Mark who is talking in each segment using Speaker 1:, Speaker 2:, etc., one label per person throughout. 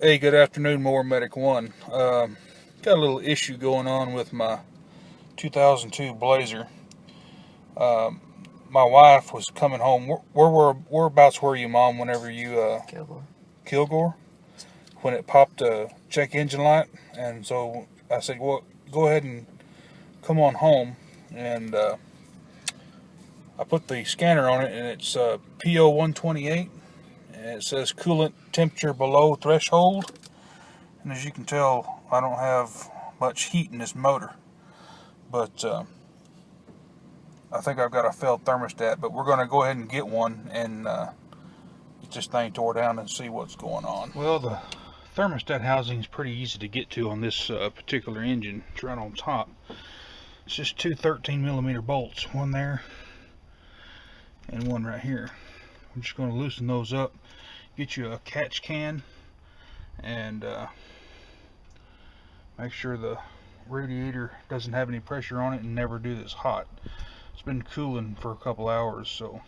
Speaker 1: Hey, good afternoon, Mower Medic 1. Got a little issue going on with my 2002 Blazer. Um, my wife was coming home. Whereabouts were you, Mom, whenever you, Kilgore? When it popped a check engine light. And so I said, well, go ahead and come on home. And I put the scanner on it, and it's P0128. And it says coolant temperature below threshold. And as you can tell, I don't have much heat in this motor, but I think I've got a failed thermostat. But we're going to go ahead and get one and get this thing tore down and see what's going on. Well, the thermostat housing is pretty easy to get to on this particular engine. It's right on top. It's just two 13mm bolts, one there and one right here. I'm just going to loosen those up, get you a catch can, and make sure the radiator doesn't have any pressure on it and never do this hot. It's been cooling for a couple hours, so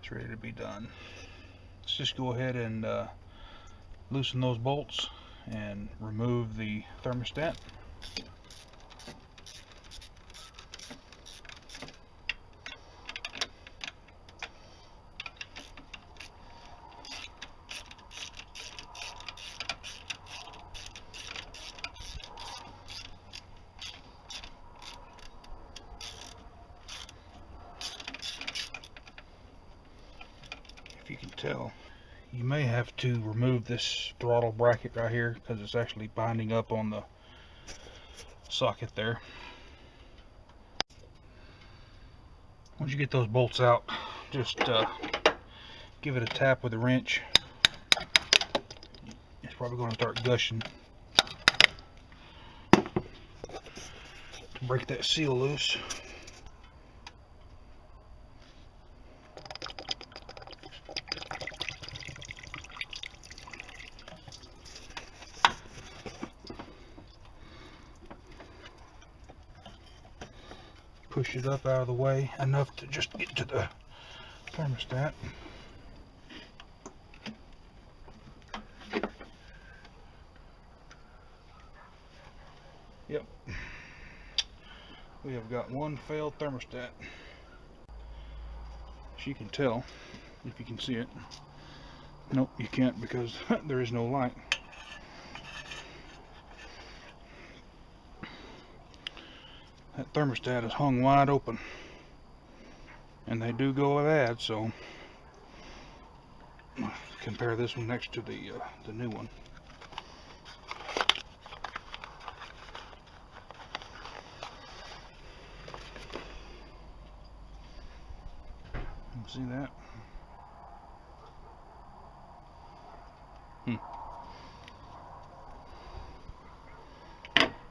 Speaker 1: it's ready to be done. Let's just go ahead and loosen those bolts and remove the thermostat. If you can tell, you may have to remove this throttle bracket right here because it's actually binding up on the socket there. Once you get those bolts out, just give it a tap with a wrench. It's probably going to start gushing. To break that seal loose. Push it up out of the way enough to just get to the thermostat. Yep, we have got one failed thermostat. As you can tell, if you can see it. Nope, you can't because there is no light. That thermostat is hung wide open, and they do go bad. So compare this one next to the new one. See that?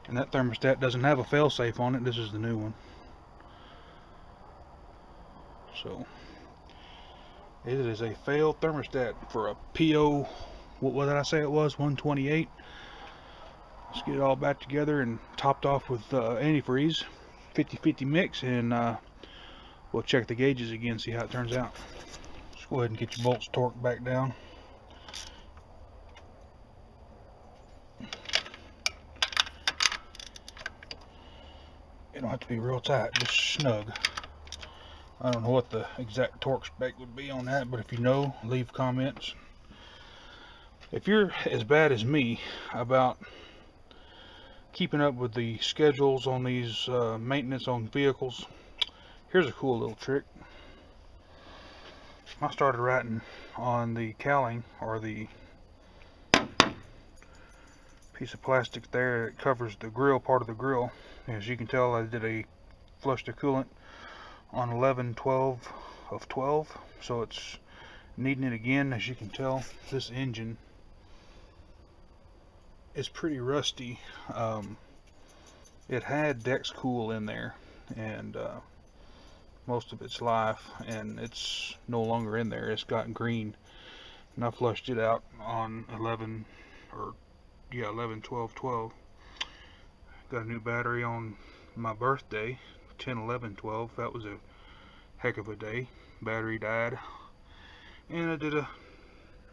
Speaker 1: And that thermostat doesn't have a failsafe on it. This is the new one. So it is a failed thermostat for a PO, what did I say it was? 128. Let's get it all back together and topped off with antifreeze, 50-50 mix, and we'll check the gauges again, see how it turns out. Let's go ahead and get your bolts torqued back down. It don't have to be real tight, just snug. I don't know what the exact torque spec would be on that, but if you know, leave comments. If you're as bad as me about keeping up with the schedules on these maintenance on vehicles, here's a cool little trick. I started writing on the cowling, or the piece of plastic there that covers the grill, part of the grill. As you can tell, I did a flush the coolant on 11/12 of 12, so it's needing it again. As you can tell, this engine is pretty rusty. It had Dex Cool in there, and most of its life, and it's no longer in there. It's gotten green, and I flushed it out on 11/12/12. Got a new battery on my birthday, 10/11/12. That was a heck of a day. Battery died, and I did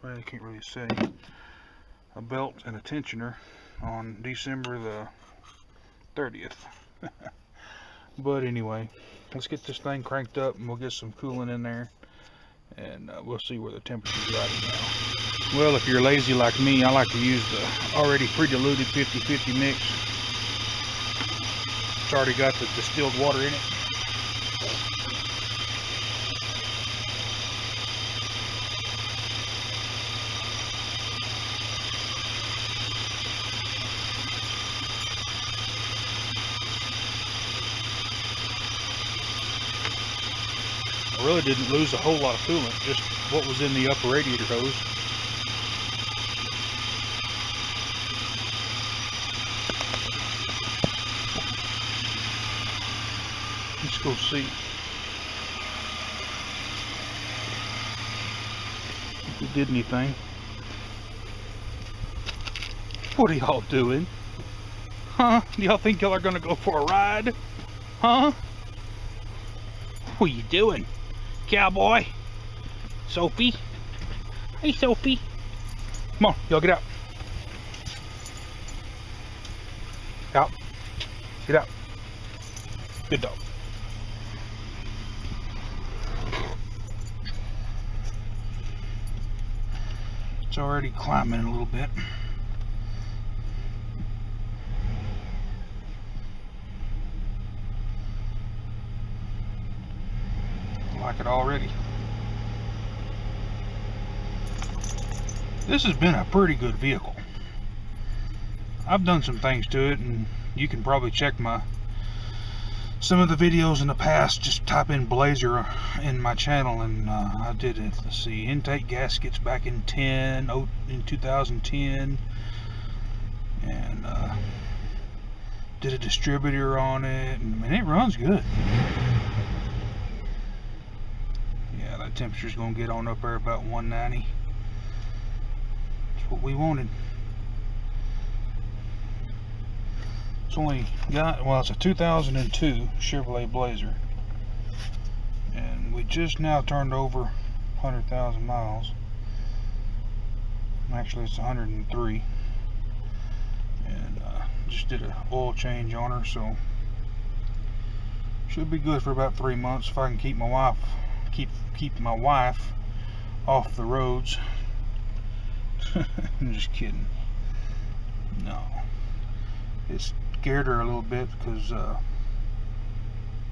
Speaker 1: well, I can't really say. a belt and a tensioner on December the 30th. But anyway, let's get this thing cranked up and we'll get some coolant in there, and we'll see where the temperature's at now. Well, if you're lazy like me, I like to use the already pre-diluted 50-50 mix. It's already got the distilled water in it. I really didn't lose a whole lot of coolant, just what was in the upper radiator hose. Let's go see if it did anything. What are y'all doing? Huh? Y'all think y'all are gonna go for a ride? Huh? What are you doing? Cowboy? Sophie? Hey, Sophie. Come on, y'all get out. Out. Get out. Good dog. It's already climbing a little bit. Like it already. This has been a pretty good vehicle. I've done some things to it, and you can probably check some of the videos in the past. Just type in Blazer in my channel, and I did it. Let's see, intake gaskets back in 2010, and did a distributor on it, and it runs good. Yeah, that temperature's gonna get on up there about 190. That's what we wanted. It's only got, well, it's a 2002 Chevrolet Blazer, and we just now turned over 100,000 miles. Actually, it's 103, and just did an oil change on her, so should be good for about 3 months if I can keep my wife off the roads. I'm just kidding. No, it scared her a little bit because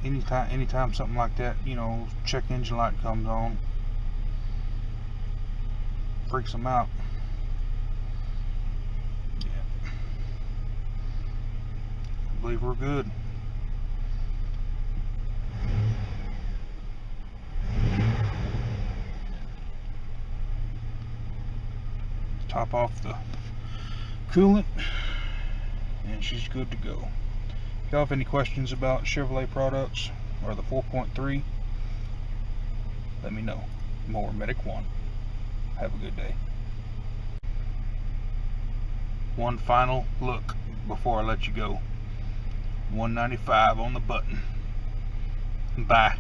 Speaker 1: anytime something like that, you know, check engine light comes on, freaks them out. Yeah, I believe we're good. Top off the coolant, and she's good to go. If y'all have any questions about Chevrolet products or the 4.3, let me know. Mower Medic 1. Have a good day. One final look before I let you go. 195 on the button. Bye.